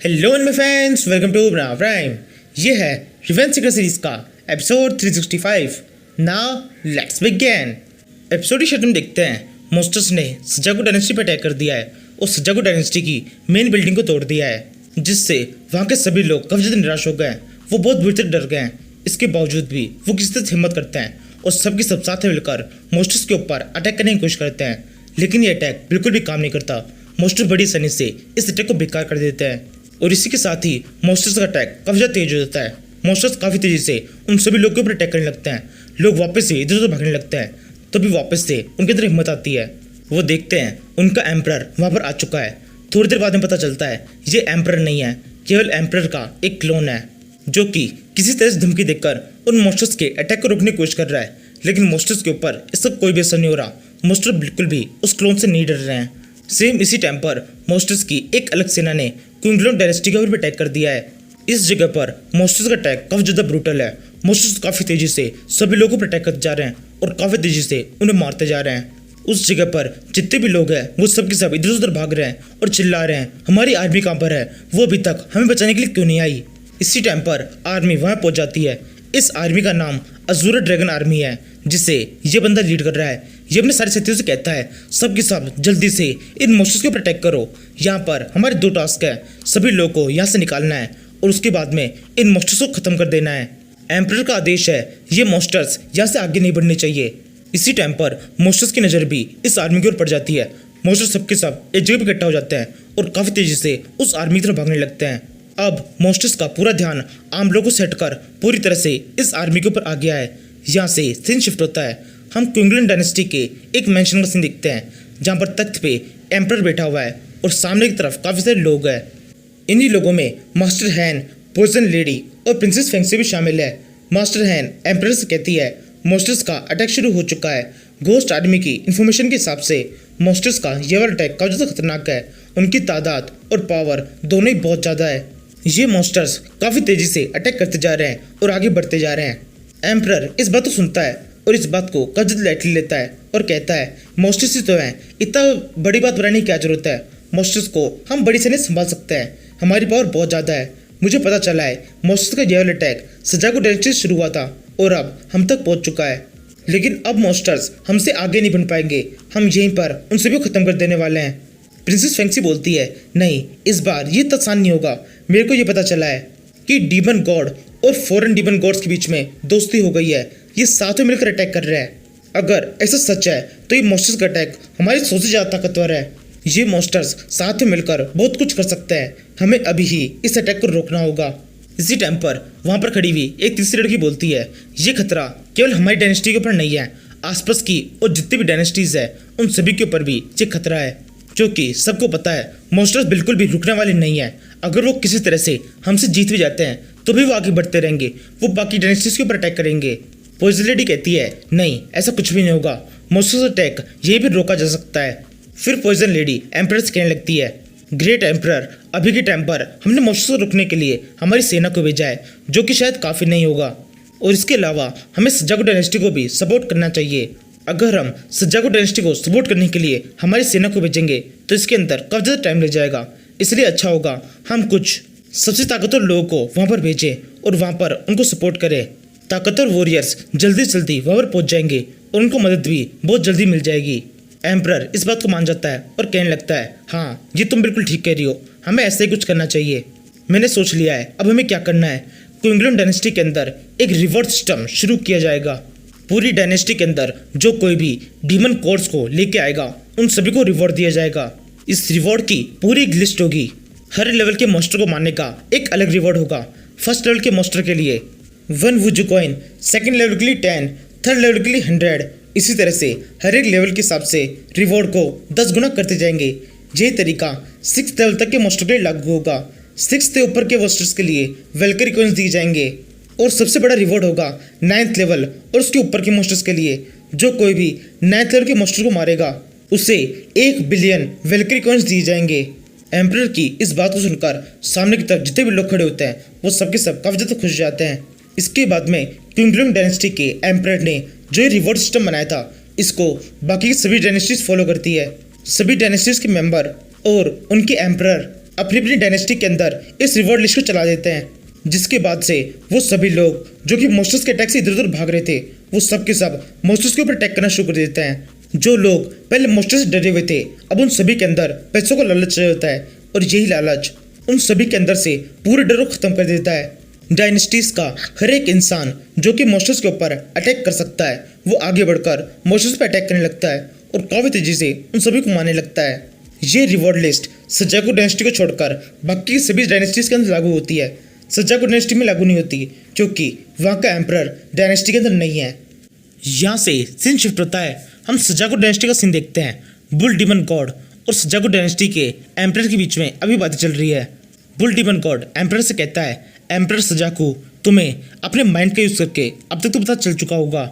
Hello my friends, welcome to banana prime. ये है revenge seeker series का episode 365। Now let's begin. Episode की शुरुआत में देखते हैं मॉन्स्टर्स ने सजागो डायनेस्टी पर अटैक कर दिया है और सजागो डायनेस्टी की मेन बिल्डिंग को तोड़ दिया है, जिससे वहाँ के सभी लोग काफी ज़्यादा निराश हो गए हैं। वो बहुत बुरी तरह डर गए हैं। इसके बावजूद भी वो किसी तरह हिम्मत करते हैं और सबके सब साथ में मिलकर मॉन्स्टर्स के ऊपर अटैक करने की कोशिश करते हैं, लेकिन ये अटैक बिल्कुल भी काम नहीं करता। मॉन्स्टर बड़ी आसानी से इस अटैक को बेकार कर देते हैं और इसी के साथ ही मॉन्स्टर्स का अटैक काफी ज़्यादा तेज हो जाता है। मॉन्स्टर्स काफ़ी तेजी से उन सभी लोगों के ऊपर अटैक करने लगते हैं। लोग वापस से इधर उधर भागने लगते हैं, तभी वापस से उनके अंदर हिम्मत आती है। वो देखते हैं उनका एम्परर वहाँ पर आ चुका है। थोड़ी देर बाद में पता चलता है ये एम्परर नहीं है, केवल एम्परर का एक क्लोन है, जो कि किसी तरह से धमकी देकर उन मॉन्स्टर्स के अटैक को रोकने की कोशिश कर रहा है। लेकिन मॉन्स्टर्स के ऊपर इसका कोई भी असर नहीं हो रहा। मॉन्स्टर बिल्कुल भी उस क्लोन से नहीं डर रहे हैं। सेम इसी टाइम पर मॉन्स्टर्स की एक अलग सेना ने क्विंगलोन डायनेस्टी के ऊपर भी अटैक कर दिया है। इस जगह पर मॉन्स्टर्स का अटैक काफी ज्यादा ब्रूटल है। मॉन्स्टर्स काफी तेजी से सभी लोगों पर अटैक करते जा रहे हैं और काफी तेजी से उन्हें मारते जा रहे हैं। उस जगह पर जितने भी लोग हैं वो सब के सब इधर उधर भाग रहे हैं और चिल्ला रहे हैं, हमारी आर्मी कहाँ पर है, वो अभी तक हमें बचाने के लिए क्यों नहीं आई। इसी टाइम पर आर्मी वहां पहुंच जाती है। इस आर्मी का नाम अजूरा ड्रैगन आर्मी है, जिसे ये बंदा लीड कर रहा है। ये अपने सारे साथियों से कहता है, सब के सब जल्दी से इन मॉन्स्टर्स के ऊपर अटैक करो। यहाँ पर हमारे 2 टास्क है, सभी लोगों को यहाँ से निकालना है और उसके बाद में इन मॉन्स्टर्स को खत्म कर देना है। एम्परर का आदेश है, ये मॉन्स्टर्स यहाँ से आगे नहीं बढ़ने चाहिए। इसी टाइम पर मॉन्स्टर्स की नज़र भी इस आर्मी की ओर पड़ जाती है। मॉन्स्टर्स सबके सब एक जगह पर इकट्ठा हो जाते हैं और काफ़ी तेजी से उस आर्मी की तरफ भागने लगते हैं। अब मॉन्स्टर्स का पूरा ध्यान आम लोगों से हटकर पूरी तरह से इस आर्मी के ऊपर आ गया है। यहाँ से सीन शिफ्ट होता है। हम क्विंगलोन डायनेस्टी के एक मेंशन का सीन देखते हैं, जहाँ पर तख्त पे एम्परर बैठा हुआ है और सामने की तरफ काफ़ी सारे लोग हैं। इन्हीं लोगों में मास्टर हैन, पॉइजन लेडी और प्रिंसेस फेंगसी भी शामिल है। मास्टर हैन एम्परर से कहती है, मॉन्स्टर्स का अटैक शुरू हो चुका है। घोस्ट आर्मी की इन्फॉर्मेशन के हिसाब से मॉन्स्टर्स का ये वाला अटैक काफ़ी ज़्यादा खतरनाक है। उनकी तादाद और पावर दोनों ही बहुत ज़्यादा है। ये मॉन्स्टर्स काफ़ी तेज़ी से अटैक करते जा रहे हैं और आगे बढ़ते जा रहे हैं। एम्परर इस बात को सुनता है और इस बात को काफी लाइटली लेता है और कहता है, मॉन्स्टर्स ही तो हैं, इतना बड़ी बात बनाने की क्या जरूरत है। मॉन्स्टर्स को हम बड़ी से नहीं संभाल सकते हैं, हमारी पावर बहुत ज़्यादा है। मुझे पता चला है मॉन्स्टर्स का ये वाला अटैक सजागो डायनेस्टी से शुरू हुआ था और अब हम तक पहुंच चुका है। लेकिन अब मॉन्स्टर्स हमसे आगे नहीं बढ़ पाएंगे, हम यहीं पर उन सभी को खत्म कर देने वाले हैं। प्रिंसेस फेंगसी बोलती है, नहीं, इस बार ये इतना आसान नहीं होगा। मेरे को ये पता चला है कि डीमन गॉड और फॉरेन डीमन गॉड्स के बीच में दोस्ती हो गई है। ये साथ में मिलकर अटैक कर रहे हैं। अगर ऐसा सच है तो ये मॉन्स्टर्स का अटैक हमारी सोच से ज़्यादा ताकतवर है। ये मॉन्स्टर्स साथ में मिलकर बहुत कुछ कर सकते हैं। हमें अभी ही इस अटैक को रोकना होगा। इसी टाइम पर वहाँ पर खड़ी हुई एक तीसरी लड़की बोलती है, ये खतरा केवल हमारी डायनेस्टी के ऊपर नहीं है, आसपास की और जितनी भी डायनेस्टीज है उन सभी के ऊपर भी ये खतरा है। क्योंकि सबको पता है मॉन्स्टर्स बिल्कुल भी रुकने वाले नहीं है। अगर वो किसी तरह से हमसे जीत भी जाते हैं तो भी वो आगे बढ़ते रहेंगे, वो बाकी डायनेस्टीज के ऊपर अटैक करेंगे। पॉइजन लेडी कहती है, नहीं, ऐसा कुछ भी नहीं होगा, मॉन्स्टर्स अटैक ये भी रोका जा सकता है। फिर पॉइजन लेडी एम्परर से कहने लगती है, ग्रेट एम्परर, अभी के टाइम पर हमने मॉन्स्टर्स को रोकने के लिए हमारी सेना को भेजा है, जो कि शायद काफ़ी नहीं होगा, और इसके अलावा हमें सजागो डायनेस्टी को भी सपोर्ट करना चाहिए। अगर हम सजागो डायनेस्टी को सपोर्ट करने के लिए हमारी सेना को भेजेंगे तो इसके अंदर काफ़ी ज़्यादा टाइम लग जाएगा। इसलिए अच्छा होगा हम कुछ सबसे ताकतवर लोगों को वहाँ पर भेजें और वहाँ पर उनको सपोर्ट करें। ताकतवर वॉरियर्स जल्दी से जल्दी वहाँ पर पहुँच जाएंगे और उनको मदद भी बहुत जल्दी मिल जाएगी। एम्परर इस बात को मान जाता है और कहने लगता है, हाँ, ये तुम बिल्कुल ठीक कह रही हो, हमें ऐसे ही कुछ करना चाहिए। मैंने सोच लिया है, अब हमें क्या करना है। क्विंगलोन डायनेस्टी के अंदर एक रिवॉर्ड सिस्टम शुरू किया जाएगा। पूरी डायनेस्टी के अंदर जो कोई भी डीमन कोर्स को लेके आएगा उन सभी को रिवॉर्ड दिया जाएगा। इस रिवॉर्ड की पूरी एक लिस्ट होगी। हर लेवल के मॉन्स्टर को मारने का एक अलग रिवॉर्ड होगा। फर्स्ट लेवल के मॉन्स्टर के लिए 1 वुजू कॉइन, सेकंड लेवल के लिए 10, थर्ड लेवल के लिए 100। इसी तरह से हर एक लेवल के हिसाब से रिवॉर्ड को 10 गुना करते जाएंगे। यही तरीका 6th लेवल तक के मॉन्स्टर के लिए लागू होगा। 6th से ऊपर के मॉन्स्टर्स के लिए वेलकरी कॉइन्स दिए जाएंगे और सबसे बड़ा रिवॉर्ड होगा 9th लेवल और उसके ऊपर के मॉन्स्टर्स के लिए। जो कोई भी 9th लेवल के मॉन्स्टर को मारेगा उसे 1 बिलियन वेलकरी कॉइन्स दिए जाएंगे। एम्परर की इस बात को सुनकर सामने की तरफ जितने भी लोग खड़े होते हैं वो सबके सब काफ़ी ज़्यादा खुश हो जाते हैं। इसके बाद में क्विंगलोन डायनेस्टी के एम्परर ने जो ये रिवॉर्ड सिस्टम बनाया था, इसको बाकी की सभी डायनेस्टीज फॉलो करती है। सभी डायनेस्टीज के मेंबर और उनके एम्परर अपनी अपनी डायनेस्टी के अंदर इस रिवॉर्ड लिस्ट को चला देते हैं, जिसके बाद से वो सभी लोग जो कि मॉन्स्टर्स के अटैक से इधर उधर भाग रहे थे वो सब के सब मॉन्स्टर्स के ऊपर अटैक करना शुरू कर देते हैं। जो लोग पहले मॉन्स्टर्स से डरे हुए थे अब उन सभी के अंदर पैसों का लालच होता है और यही लालच उन सभी के अंदर से पूरे डर को खत्म कर देता है। डायनेस्टीज का हर एक इंसान जो कि मॉन्स्टर्स के ऊपर अटैक कर सकता है वो आगे बढ़कर मॉन्स्टर्स पर अटैक करने लगता है और काफी तेजी से उन सभी को मारने लगता है। ये रिवॉर्ड लिस्ट सजागो डायनेस्टी को छोड़कर बाकी सभी डायनेस्टीज के अंदर लागू होती है। सजागो डायनेस्टी में लागू नहीं होती क्योंकि वहाँ का एम्परर डायनेस्टी के अंदर नहीं है। यहाँ से सीन शिफ्ट होता है, हम सजागो डायनेस्टी का सीन देखते हैं। बुल डीमन गॉड और सजागो डायनेस्टी के एम्परर के बीच में अभी बातें चल रही है। बुल डीमन गॉड एम्परर से कहता है, एम्परर सजाकू, तुम्हें अपने माइंड का यूज़ करके अब तक तो पता चल चुका होगा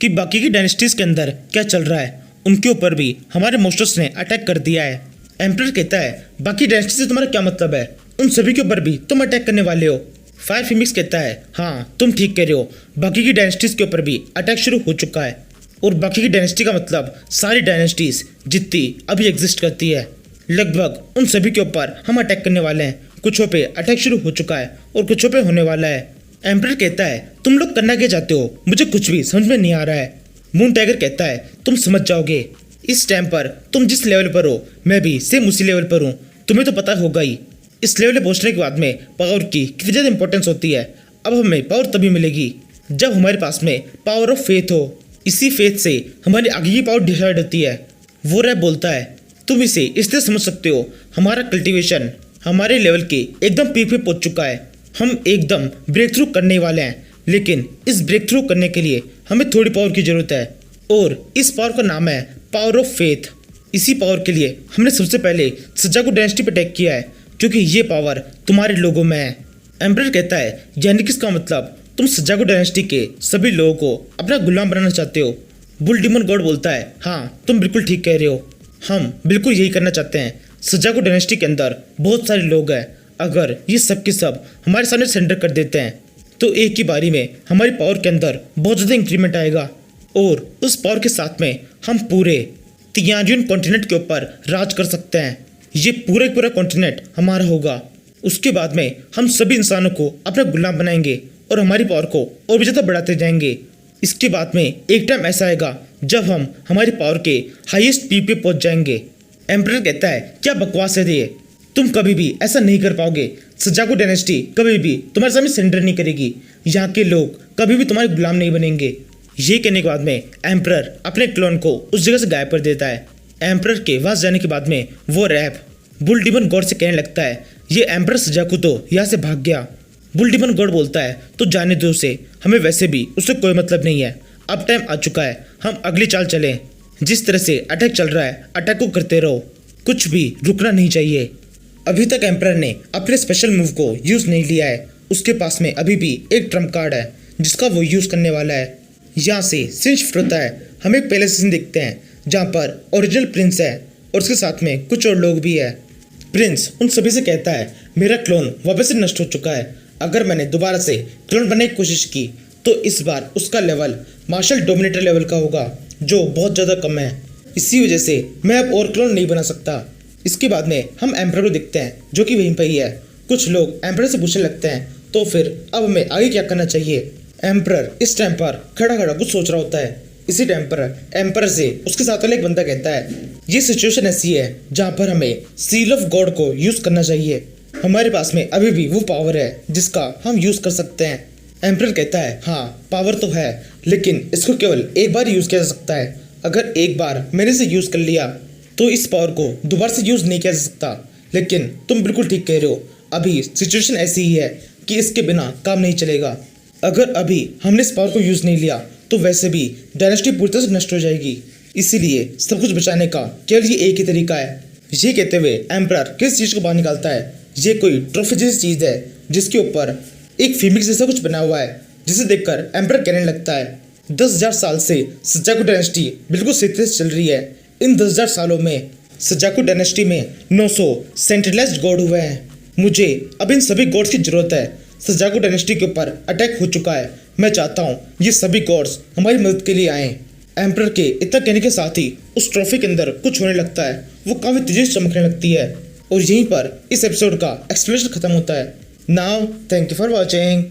कि बाकी की डायनेस्टीज के अंदर क्या चल रहा है। उनके ऊपर भी हमारे मॉन्स्टर्स ने अटैक कर दिया है। एम्परर कहता है, बाकी डायनेस्टी से तुम्हारा क्या मतलब है? उन सभी के ऊपर भी तुम अटैक करने वाले हो। फायर फिमिक्स कहता है, हाँ तुम ठीक कह रहे हो, बाकी की डायनेस्टीज के ऊपर भी अटैक शुरू हो चुका है और बाकी की डायनेस्टी का मतलब सारी डायनेस्टीज जितनी अभी एग्जिस्ट करती है लगभग उन सभी के ऊपर हम अटैक करने वाले हैं। कुछों पे अटैक शुरू हो चुका है और कुछों पे होने वाला है। एम्परर कहता है, तुम लोग करना क्या चाहते हो? मुझे कुछ भी समझ में नहीं आ रहा है। मून टाइगर कहता है, तुम समझ जाओगे। इस टाइम पर तुम जिस लेवल पर हो मैं भी सेम उसी लेवल पर हूँ, तुम्हें तो पता होगा ही। इस लेवल पे पहुँचने के बाद में पावर की कितनी ज़्यादा इंपॉर्टेंस होती है। अब हमें पावर तभी मिलेगी जब हमारे पास में पावर ऑफ फेथ हो। इसी फेथ से हमारी आगे की पावर डिसाइड होती है। वो रैप बोलता है, तुम इसे इसलिए समझ सकते हो, हमारा कल्टीवेशन हमारे लेवल के एकदम पीक पे पहुंच चुका है। हम एकदम ब्रेक थ्रू करने वाले हैं, लेकिन इस ब्रेक थ्रू करने के लिए हमें थोड़ी पावर की ज़रूरत है और इस पावर का नाम है पावर ऑफ फेथ। इसी पावर के लिए हमने सबसे पहले सजागो डायनेस्टी पर अटैक किया है क्योंकि ये पावर तुम्हारे लोगों में है। एम्परर कहता है, यानी कि इसका मतलब तुम सजागो डायनेस्टी के सभी लोगों को अपना गुलाम बनाना चाहते हो। बुल डीमन गॉड बोलता है, हाँ तुम बिल्कुल ठीक कह रहे हो, हम बिल्कुल यही करना चाहते हैं। सजागो डायनेस्टी के अंदर बहुत सारे लोग हैं, अगर ये सब के सब हमारे सामने सरेंडर कर देते हैं तो एक ही बारी में हमारी पावर के अंदर बहुत ज़्यादा इंक्रीमेंट आएगा और उस पावर के साथ में हम पूरे तियानियन कॉन्टिनेंट के ऊपर राज कर सकते हैं। ये पूरा कॉन्टिनेंट हमारा होगा। उसके बाद में हम सभी इंसानों को अपना गुलाम बनाएंगे और हमारी पावर को और भी ज़्यादा बढ़ाते जाएंगे। इसके बाद में एक टाइम ऐसा आएगा जब हम हमारी पावर के हाईएस्ट पीक पे पहुंच जाएंगे। एम्परर कहता है, क्या बकवास है ये, तुम कभी भी ऐसा नहीं कर पाओगे। सजागो डायनेस्टी कभी भी तुम्हारे सामने सरेंडर नहीं करेगी, यहाँ के लोग कभी भी तुम्हारे गुलाम नहीं बनेंगे। ये कहने के बाद में एम्परर अपने क्लोन को उस जगह से गायब कर देता है। एम्परर के पास जाने के बाद में वो रैप बुल डीमन गॉड से कहने लगता है, ये एम्परर सजाकू तो यहाँ से भाग गया। बुल डीमन गॉड बोलता है, तो जाने दो उसे, हमें वैसे भी उससे कोई मतलब नहीं है। अब टाइम आ चुका है, हम अगली चाल चलें। जिस तरह से अटैक चल रहा है अटैक को करते रहो, कुछ भी रुकना नहीं चाहिए। अभी तक एम्परर ने अपने स्पेशल मूव को यूज़ नहीं लिया है, उसके पास में अभी भी एक ट्रम्प कार्ड है जिसका वो यूज़ करने वाला है। यहाँ से सीन शिफ्ट होता है, हम एक पहले सीन देखते हैं जहाँ पर ओरिजिनल प्रिंस है और उसके साथ में कुछ और लोग भी है। प्रिंस उन सभी से कहता है, मेरा क्लोन वापस से नष्ट हो चुका है, अगर मैंने दोबारा से क्लोन बनने की कोशिश की तो इस बार उसका लेवल मार्शल डोमिनेटर लेवल का होगा जो बहुत ज़्यादा कम है। इसी वजह से मैं अब और क्लोन नहीं बना सकता। इसके बाद में हम एम्परर को देखते हैं जो कि वहीं पर ही है। कुछ लोग एम्परर से पूछने लगते हैं, तो फिर अब हमें आगे क्या करना चाहिए। एम्परर इस टाइम पर खड़ा खड़ा कुछ सोच रहा होता है। इसी टाइम पर एम्परर से उसके साथ वाला एक बंदा कहता है, ये सिचुएशन ऐसी है जहाँ पर हमें सील ऑफ गॉड को यूज़ करना चाहिए। हमारे पास में अभी भी वो पावर है जिसका हम यूज़ कर सकते हैं। एम्परर कहता है, हाँ पावर तो है, लेकिन इसको केवल एक बार यूज़ किया जा सकता है। अगर एक बार मैंने इसे यूज़ कर लिया तो इस पावर को दोबारा से यूज़ नहीं किया जा सकता। लेकिन तुम बिल्कुल ठीक कह रहे हो, अभी सिचुएशन ऐसी ही है कि इसके बिना काम नहीं चलेगा। अगर अभी हमने इस पावर को यूज़ नहीं लिया तो वैसे भी डायनेस्टी पूरी तरह से नष्ट हो जाएगी। इसीलिए सब कुछ बचाने का केवल ये एक ही तरीका है। ये कहते हुए एम्परर किस चीज़ को बाहर निकालता है। ये कोई ट्रॉफी जैसी चीज़ है जिसके ऊपर एक फीमेल जैसा कुछ बना हुआ है, जिसे देखकर एम्परर कहने लगता है, 10,000 साल से सजाकू डायनेस्टी बिल्कुल सही तरह से चल रही है। इन 10,000 सालों में सजाकू डायनेस्टी में 900 सेंट्रलाइज्ड गॉड हुए हैं। मुझे अब इन सभी गॉड्स की जरूरत है। सजाकू डायनेस्टी के ऊपर अटैक हो चुका है, मैं चाहता हूँ ये सभी गॉड्स हमारी मदद के लिए आएँ। एम्परर के इतना कहने के साथ ही उस ट्रॉफी के अंदर कुछ होने लगता है, वो काफ़ी तेजी से चमकने लगती है और यहीं पर इस एपिसोड का एक्सप्लेनेशन खत्म होता है। Now thank you for watching.